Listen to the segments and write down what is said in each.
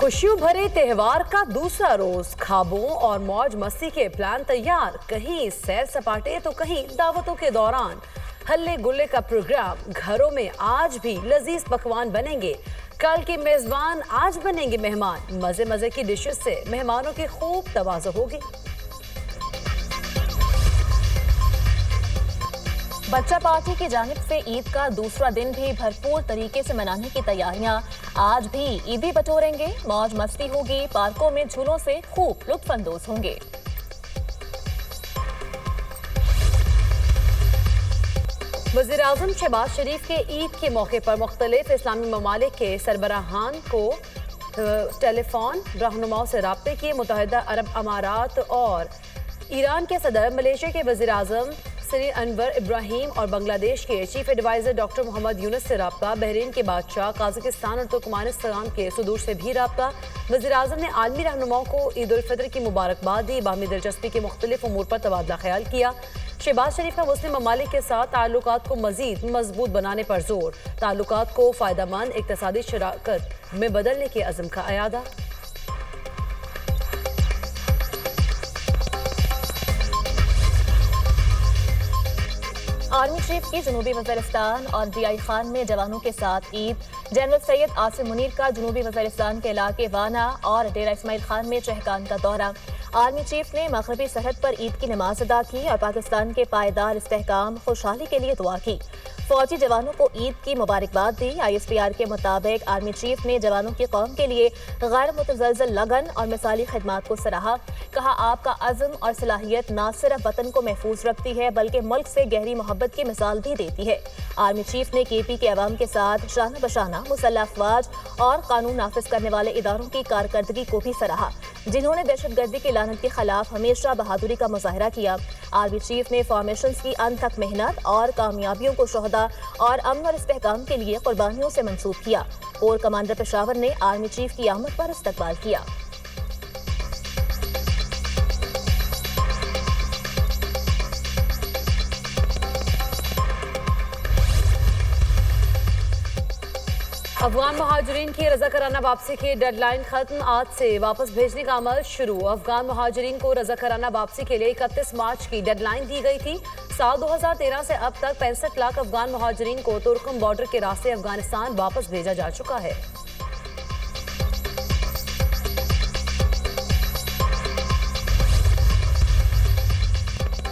खुशियों भरे त्योहार का दूसरा रोज, ख्वाबों और मौज मस्ती के प्लान तैयार। कहीं सैर सपाटे तो कहीं दावतों के दौरान हल्ले गुल्ले का प्रोग्राम। घरों में आज भी लजीज पकवान बनेंगे। कल के मेजबान आज बनेंगे मेहमान। मजे मजे की डिशेस से मेहमानों की खूब तवाज़ो होगी। बच्चा पार्टी की जानिब से ईद का दूसरा दिन भी भरपूर तरीके से मनाने की तैयारियां। आज भी ईदी बटोरेंगे, मौज मस्ती होगी, पार्कों में झूलों से खूब लुत्फानंदोज होंगे। वज़ीर-ए-आज़म शहबाज शरीफ के ईद के मौके पर मुख्तलिफ इस्लामी ममालिक के सरबराहान को टेलीफोन रहनुमाओं से राब्ते किए। मुत्तहिदा अरब अमारात और ईरान के सदर, मलेशिया के वज़ीर-ए-आज़म सरी अनवर इब्राहिम और बांग्लादेश के chief adviser doctor Mohammad Yunus से राब्ता। बहरीन के बादशाह, काज़ाकिस्तान और तुर्कमानिस्तान के सदूर से भी राब्ता। वज़ीर-ए-आज़म ने आलमी रहनुमाओं को ईद उल फितर की मुबारकबाद दी। बाहमी दिलचस्पी के मुख्तलिफ उमूर पर तबादला ख्याल किया। शहबाज शरीफ का मुस्लिम ममालिक के साथ ताल्लुकात को मजीद मजबूत बनाने पर जोर। ताल्लुकात को फ़ायदेमंद इक़्तिसादी शराकत में बदलने के अज़्म का अयादा। आर्मी चीफ की जनूबी वज़ीरिस्तान और DI खान में जवानों के साथ ईद। जनरल सैयद आसिम मुनीर का जनूबी वज़ीरिस्तान के इलाके वाना और डेरा इस्माइल खान में चहकान का दौरा। आर्मी चीफ ने मगरबी सरहद पर ईद की नमाज अदा की और पाकिस्तान के पायदार इस्तेहकाम, खुशहाली के लिए दुआ की। फौजी जवानों को ईद की मुबारकबाद दी। ISPR के मुताबिक आर्मी चीफ ने जवानों की कौम के लिए गैर मुतज़लज़ल लगन और मिसाली खिदमात को सराहा। कहा, आपका अज़्म और सलाहियत न सिर्फ वतन को महफूज रखती है बल्कि मुल्क से गहरी मोहब्बत की मिसाल भी देती है। आर्मी चीफ ने KP के अवाम के साथ शाना बशाना मुसल्लह अफवाज और कानून नाफिज करने वाले इदारों की कारकर्दगी को भी सराहा, जिन्होंने दहशतगर्दी की लानत के खिलाफ हमेशा बहादुरी का मुजाहरा किया। आर्मी चीफ ने फॉर्मेशंस की अनथक मेहनत और कामयाबियों को शोहदा और अमन और इस्तेहकाम के लिए कुर्बानियों से मंसूब किया। कोर कमांडर पेशावर ने आर्मी चीफ की आमद पर इस्तकबाल किया। अफगान महाजरीन की रज़ाकाराना वापसी की डेडलाइन खत्म। आज से वापस भेजने का अमल शुरू। अफगान महाजरीन को रज़ाकाराना वापसी के लिए 31 मार्च की डेडलाइन दी गई थी। साल 2013 से अब तक 65 लाख अफगान महाजरीन को तुर्कम बॉर्डर के रास्ते अफगानिस्तान वापस भेजा जा चुका है।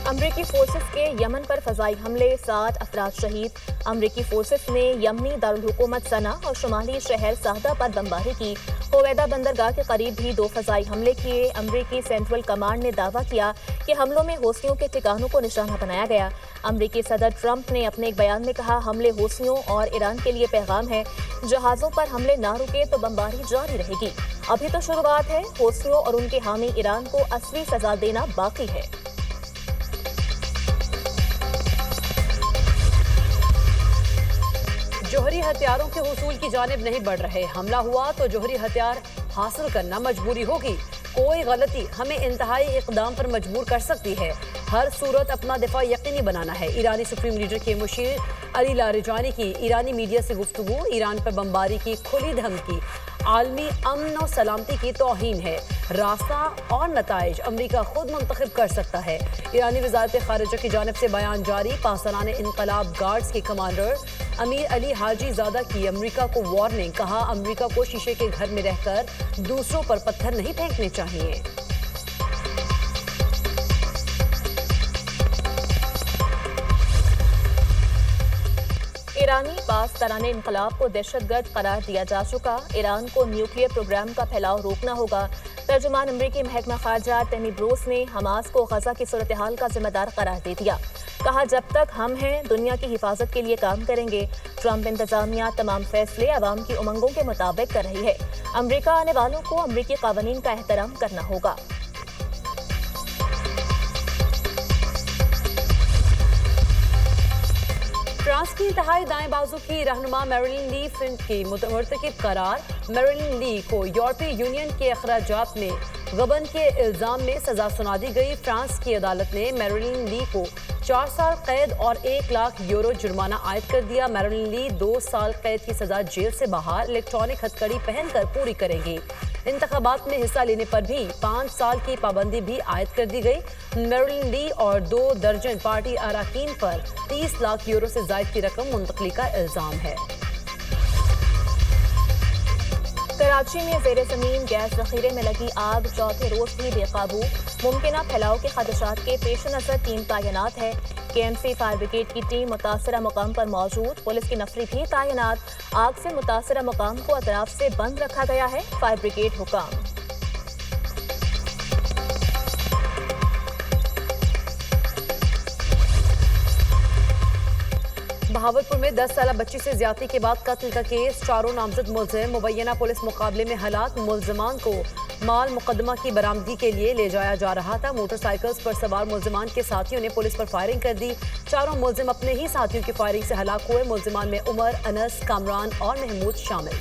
अमरीकी फोर्सेस के यमन पर फजाई हमले, 7 अफराद शहीद। अमरीकी फोर्सेस ने यमनी दारुल हुकूमत सना और शुमाली शहर साहदा पर बमबारी की। होवेदा बंदरगाह के करीब भी 2 फजाई हमले किए। अमरीकी सेंट्रल कमांड ने दावा किया कि हमलों में हौसियों के ठिकानों को निशाना बनाया गया। अमरीकी सदर ट्रंप ने अपने एक बयान में कहा, हमले हौसियों और ईरान के लिए पैगाम है, जहाज़ों पर हमले ना रुके तो बमबारी जारी रहेगी। अभी तो शुरुआत है, हौसियों और उनके हामी ईरान को असली सजा देना बाकी है। जोहरी हथियारों के हुसूल की जानिब नहीं बढ़ रहे। हमला हुआ तो जोहरी हथियार हासिल करना मजबूरी होगी। कोई गलती हमें इंतहाई इक़दाम पर मजबूर कर सकती है। हर सूरत अपना दिफा यकीनी बनाना है। ईरानी सुप्रीम लीडर के मुशीर अली लारिजानी की ईरानी मीडिया से गुफ्तगू। ईरान पर बमबारी की खुली धमकी आलमी अमन और सलामती की तौहीन है। रास्ता और नताइज अमरीका खुद मुंतखब कर सकता है। ईरानी वज़ारत ख़ारिजा की जानिब से बयान जारी। पासदारान इनकलाब गार्ड्स के कमांडर अमीर अली हाजी ज़ादा की अमरीका को वार्निंग। कहा, अमरीका को शीशे के घर में रहकर दूसरों पर पत्थर नहीं फेंकने चाहिए। ईरानी पासदारान इनकलाब को दहशतगर्द करार दिया जा चुका। ईरान को न्यूक्लियर प्रोग्राम का फैलाव रोकना होगा। तर्जुमान अमरीकी महकमा खारजा टेमी ब्रूस ने हमास को गजा की सूरत हाल का जिम्मेदार करार दे दिया। कहा, जब तक हम हैं दुनिया की हिफाजत के लिए काम करेंगे। ट्रंप इंतजामिया तमाम फैसले अवाम की उमंगों के मुताबिक कर रही है। अमरीका आने वालों को अमरीकी कानून का एहतराम करना होगा। फ्रांस की इंतहाई दाएं बाजू की रहनुमा मैरिलिन ली की मुर्तकिब करार। मैरिलिन ली को यूरोपीय यूनियन के अखराजात में गबन के इल्जाम में सजा सुना दी गई। फ्रांस की अदालत ने मैरिलिन ली को 4 साल कैद और 1 लाख यूरो जुर्माना आयद कर दिया। मैरिलिन ली 2 साल कैद की सजा जेल से बाहर इलेक्ट्रॉनिक हथकड़ी पहनकर पूरी करेंगी। इंतखाबात में हिस्सा लेने पर भी 5 साल की पाबंदी भी आयद कर दी गई। मेरिलिन ली और 2 दर्जन पार्टी अरकान पर 30 लाख यूरो से ज्यादा की रकम मुंतकली का इल्जाम है। कराची में जेर जमीन गैस जखीरे में लगी आग चौथे रोज भी बेकाबू। मुमकिना फैलाव के खदशात के पेश नजर टीम तैनात है। KMC फायर ब्रिगेड की टीम मुतासरा मुकाम पर मौजूद, पुलिस की नफरी भी तैनात। आग से मुतासरा मुकाम को अतराफ से बंद रखा गया है। फायर ब्रिगेड हुकाम। बहावलपुर में 10 साल बच्ची से ज्यादती के बाद कत्ल का केस, चारों नामजद मुलजिम। मुबैना पुलिस मुकाबले में हालात, मुलजिमान को माल मुकदमा की बरामदगी के लिए ले जाया जा रहा था। मोटरसाइकिल्स पर सवार मुलजिमान के साथियों ने पुलिस पर फायरिंग कर दी। चारों मुलजिम अपने ही साथियों की फायरिंग से हलाक हुए। मुलजिमान में उमर, अनस, कामरान और महमूद शामिल।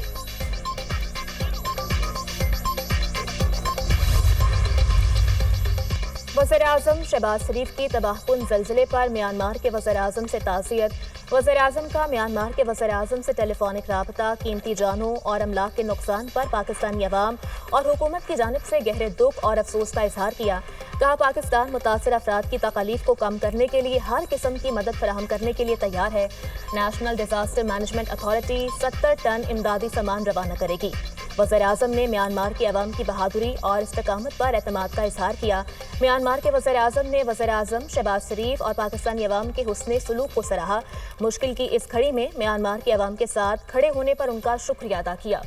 वज़ीर-ए-आज़म शहबाज शरीफ की तबाहकुन ज़लज़ले पर म्यांमार के वज़ीर-ए-आज़म से ताज़ियत। वज़ीर-ए-आज़म का म्यांमार के वज़ीर-ए-आज़म से टेलीफोनिक राबता, कीमती जानों और अमलाक के नुकसान पर पाकिस्तानी अवाम और हुकूमत की जानिब से गहरे दुख और अफसोस का इजहार किया। कहा, पाकिस्तान मुतासर अफराद की तकलीफ को कम करने के लिए हर किस्म की मदद फराहम करने के लिए तैयार है। National disaster management authority 70 ton इमदादी सामान रवाना करेगी। वज़ीर-ए-आज़म ने म्यांमार की अवाम की बहादुरी और इस्तकामत पर एतमाद का इजहार किया। म्यांमार के वज़ीर-ए-आज़म ने वज़ीर-ए-आज़म शहबाज शरीफ और पाकिस्तानी अवाम के हुस्ने सलूक को सराहा। मुश्किल की इस घड़ी में म्यांमार की अवाम के साथ खड़े होने पर उनका शुक्रिया अदा किया।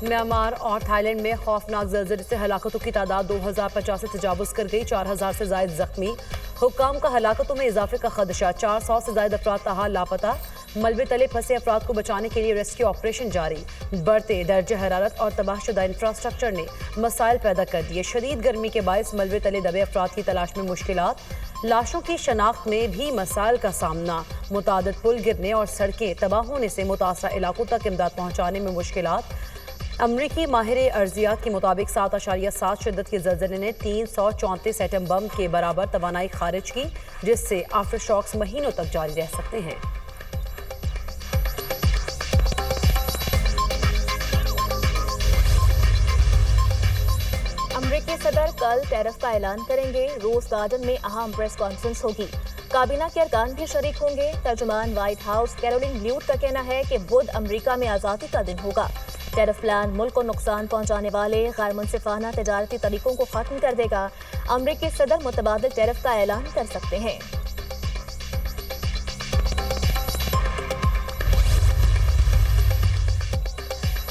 म्यांमार और थाईलैंड में खौफनाक ज़लज़ले से हलाकतों की तादाद 2050 से तजावुज़ कर गई। 4000 से ज़ायद जख्मी। हुक्काम का हलाकतों में इजाफे का खदशा। 400 से ज़ायद अफराद ताहाल लापता। मलबे तले फंसे अफराद को बचाने के लिए रेस्क्यू ऑपरेशन जारी। बढ़ते दर्जे हरारत और तबाहशुदा इंफ्रास्ट्रक्चर ने मसाइल पैदा कर दिए। शदीद गर्मी के बायस मलबे तले दबे अफराद की तलाश में मुश्किलात। लाशों की शनाख्त में भी मसाइल का सामना। मुतादिद पुल गिरने और सड़कें तबाह होने से मुतासरा इलाकों तक इमदाद पहुँचाने में मुश्किलात। अमरीकी माहिर अर्जियात के मुताबिक 7.7 शिद्दत के ज़लज़ले ने 334 एटम बम के बराबर तवानाई खारिज की, जिससे आफ्टर शॉक्स महीनों तक जारी रह सकते हैं। अमरीकी सदर कल टैरिफ का ऐलान करेंगे। रोज गार्डन में अहम प्रेस कॉन्फ्रेंस होगी। काबीना के अरकान भी शरीक होंगे। तर्जुमान व्हाइट हाउस कैरोलिन ल्यूट का कहना है कि बुध अमरीका में आज़ादी का दिन होगा। टैरिफ प्लान मुल्क को नुकसान पहुंचाने वाले गैर मुनसिफाना तजारती तरीकों को खत्म कर देगा। अमरीकी सदर मुतबादिल टैरिफ का ऐलान कर सकते हैं।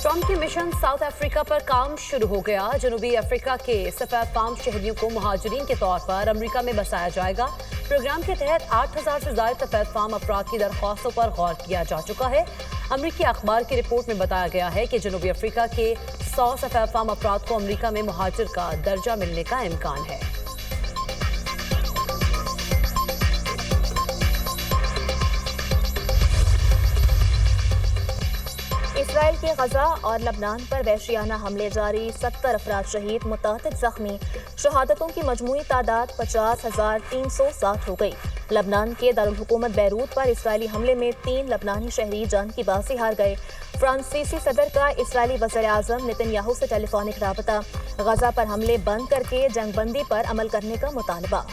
ट्रंप की मिशन साउथ अफ्रीका पर काम शुरू हो गया। जनूबी अफ्रीका के सफेद फार्म शहरियों को मुहाजिरीन के तौर पर अमरीका में बसाया जाएगा। प्रोग्राम के तहत 8000 से ज्यादा सफेद फार्म अफराद की दरख्वास्तों पर गौर किया जा चुका है। अमरीकी अखबार की रिपोर्ट में बताया गया है कि जनूबी अफ्रीका के 100 सफेद फार्म अफराद को अमरीका में मुहाजिर का दर्जा मिलने का इम्कान है। इसराइल के गजा और लबनान पर वहशियाना हमले जारी। 70 अफराद शहीद, मुतादिद जख्मी। शहादतों की मजमूई तादाद 50,360 हो गई। लबनान के दारुल हुकूमत बैरूत पर इसराइली हमले में 3 लबनानी शहरी जान की बाजी हार गए। फ्रांसीसी सदर का इसराइली वज़ीर-ए-आज़म नेतन्याहू से टेलीफोनिक राबता। गजा पर हमले बंद करके जंगबंदी पर अमल करने का मुतालबा।